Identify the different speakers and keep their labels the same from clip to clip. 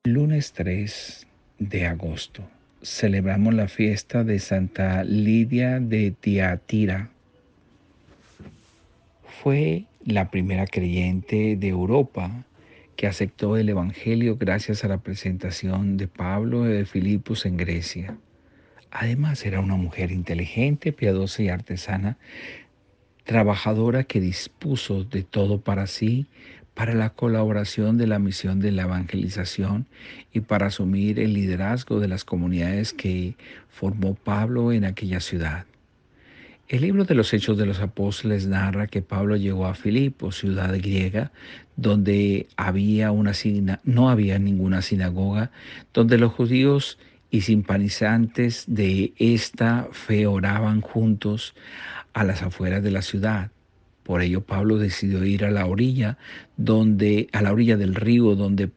Speaker 1: Lunes 3 de agosto. Celebramos la fiesta de Santa Lidia de Tiatira. Fue la primera creyente de Europa que aceptó el Evangelio gracias a la presentación de Pablo de Filipos en Grecia. Además, era una mujer inteligente, piadosa y artesana, trabajadora que dispuso de todo para sí, para la colaboración de la misión de la evangelización y para asumir el liderazgo de las comunidades que formó Pablo en aquella ciudad. El libro de los Hechos de los Apóstoles narra que Pablo llegó a Filipo, ciudad griega, donde no había ninguna sinagoga, donde los judíos y simpatizantes de esta fe oraban juntos a las afueras de la ciudad. Por ello Pablo decidió ir a la orilla del río donde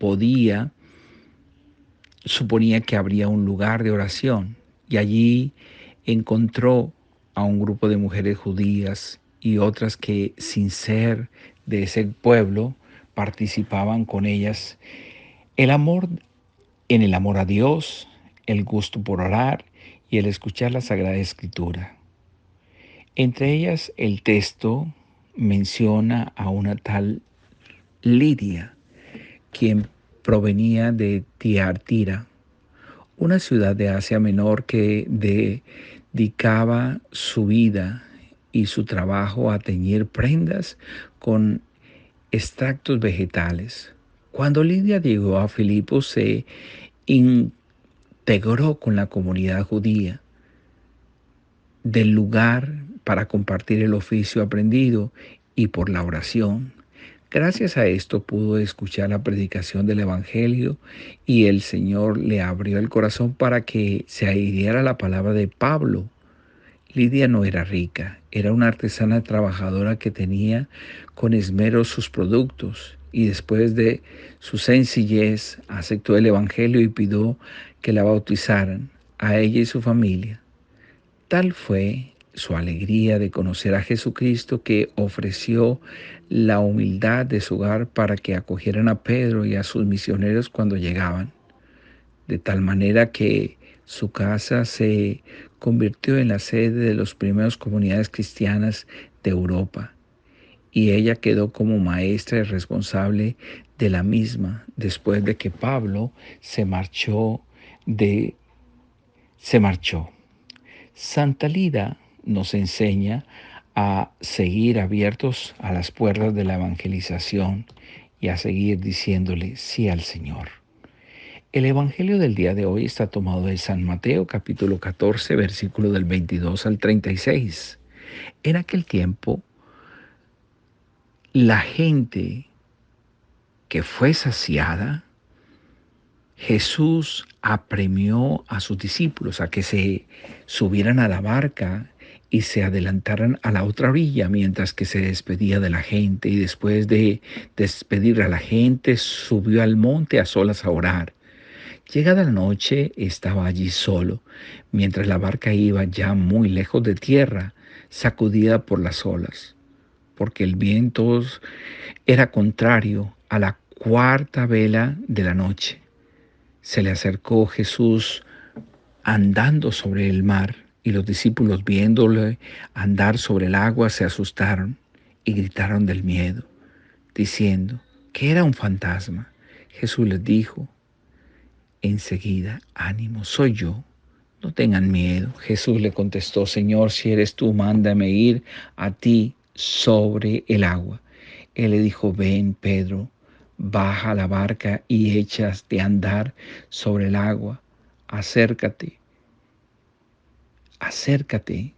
Speaker 1: suponía que habría un lugar de oración, y allí encontró a un grupo de mujeres judías y otras que, sin ser de ese pueblo, participaban con ellas el amor en el amor a Dios, el gusto por orar y el escuchar la Sagrada Escritura. Entre ellas, el texto menciona a una tal Lidia, quien provenía de Tiatira, una ciudad de Asia Menor que dedicaba su vida y su trabajo a teñir prendas con extractos vegetales. Cuando Lidia llegó a Filipos, se integró con la comunidad judía del lugar para compartir el oficio aprendido y por la oración. Gracias a esto pudo escuchar la predicación del Evangelio y el Señor le abrió el corazón para que se adhiriera a la palabra de Pablo. Lidia no era rica, era una artesana trabajadora que tenía con esmero sus productos, y después de su sencillez aceptó el Evangelio y pidió que la bautizaran a ella y su familia. Tal fue su alegría de conocer a Jesucristo que ofreció la humildad de su hogar para que acogieran a Pedro y a sus misioneros cuando llegaban, de tal manera que su casa se convirtió en la sede de las primeras comunidades cristianas de Europa, y ella quedó como maestra y responsable de la misma después de que Pablo se marchó. Se marchó. Santa Lida nos enseña a seguir abiertos a las puertas de la evangelización y a seguir diciéndole sí al Señor. El Evangelio del día de hoy está tomado de San Mateo, capítulo 14, versículo del 22 al 36. En aquel tiempo, la gente que fue saciada, Jesús apremió a sus discípulos a que se subieran a la barca y se adelantaran a la otra orilla mientras que se despedía de la gente, y después de despedir a la gente subió al monte a solas a orar. Llegada la noche estaba allí solo, mientras la barca iba ya muy lejos de tierra, sacudida por las olas, porque el viento era contrario a la cuarta vela de la noche. Se le acercó Jesús andando sobre el mar, y los discípulos, viéndole andar sobre el agua, se asustaron y gritaron del miedo, diciendo que era un fantasma. Jesús les dijo enseguida: ánimo, soy yo, no tengan miedo. Jesús le contestó: Señor, si eres tú, mándame ir a ti sobre el agua. Él le dijo: ven, Pedro, baja a la barca y echas de andar sobre el agua. Acércate, acércate.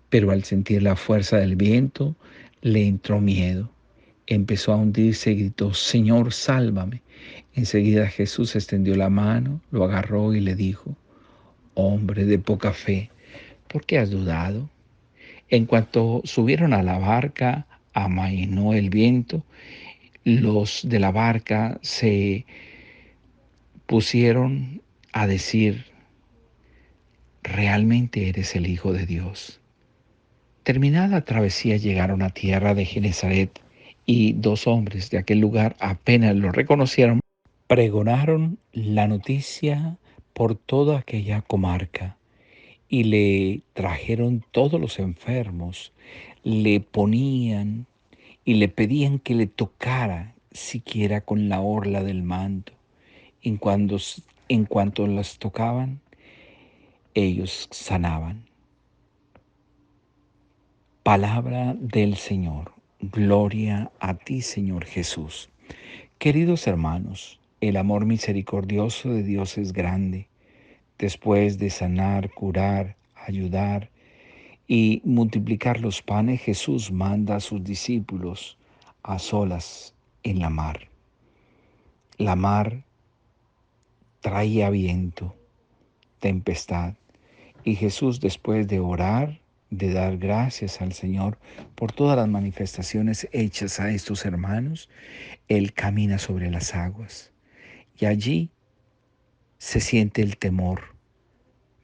Speaker 1: Pero al sentir la fuerza del viento, le entró miedo. Empezó a hundirse y gritó: Señor, sálvame. Enseguida Jesús extendió la mano, lo agarró y le dijo: hombre de poca fe, ¿por qué has dudado? En cuanto subieron a la barca, amainó el viento. Los de la barca se pusieron a decir: realmente eres el Hijo de Dios. Terminada la travesía, llegaron a tierra de Genesaret, y dos hombres de aquel lugar apenas lo reconocieron, Pregonaron la noticia por toda aquella comarca y le trajeron todos los enfermos, le ponían y le pedían que le tocara siquiera con la orla del manto. En cuanto, en cuanto las tocaban, ellos sanaban. Palabra del Señor. Gloria a ti, Señor Jesús. Queridos hermanos, el amor misericordioso de Dios es grande. Después de sanar, curar, ayudar y multiplicar los panes, Jesús manda a sus discípulos a solas en la mar. La mar traía viento, tempestad, y Jesús, después de orar, de dar gracias al Señor por todas las manifestaciones hechas a estos hermanos, Él camina sobre las aguas. Y allí se siente el temor,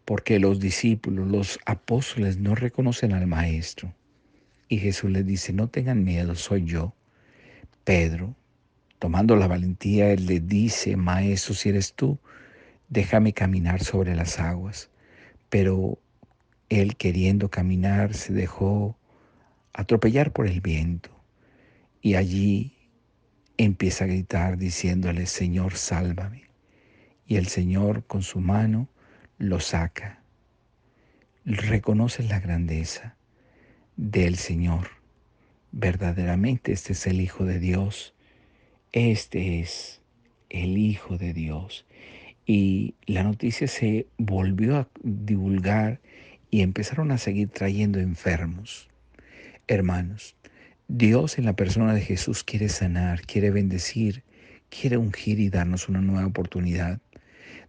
Speaker 1: porque los discípulos, los apóstoles no reconocen al Maestro. Y Jesús les dice, no tengan miedo, soy yo. Pedro, tomando la valentía, él le dice, Maestro, si eres tú, déjame caminar sobre las aguas. Pero él, queriendo caminar, se dejó atropellar por el viento. Y allí empieza a gritar diciéndole, Señor, sálvame. Y el Señor con su mano lo saca. Reconoce la grandeza del Señor. Verdaderamente este es el Hijo de Dios. Este es el Hijo de Dios. Y la noticia se volvió a divulgar y empezaron a seguir trayendo enfermos. Hermanos, Dios en la persona de Jesús quiere sanar, quiere bendecir, quiere ungir y darnos una nueva oportunidad.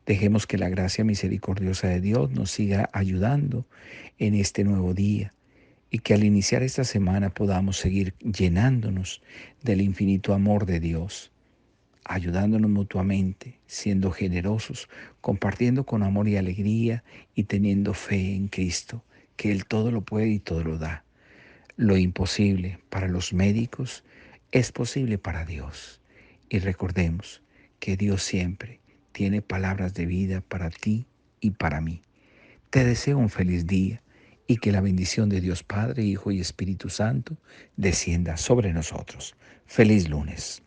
Speaker 1: Dejemos que la gracia misericordiosa de Dios nos siga ayudando en este nuevo día y que al iniciar esta semana podamos seguir llenándonos del infinito amor de Dios, ayudándonos mutuamente, siendo generosos, compartiendo con amor y alegría y teniendo fe en Cristo, que Él todo lo puede y todo lo da. Lo imposible para los médicos es posible para Dios. Y recordemos que Dios siempre tiene palabras de vida para ti y para mí. Te deseo un feliz día y que la bendición de Dios Padre, Hijo y Espíritu Santo descienda sobre nosotros. Feliz lunes.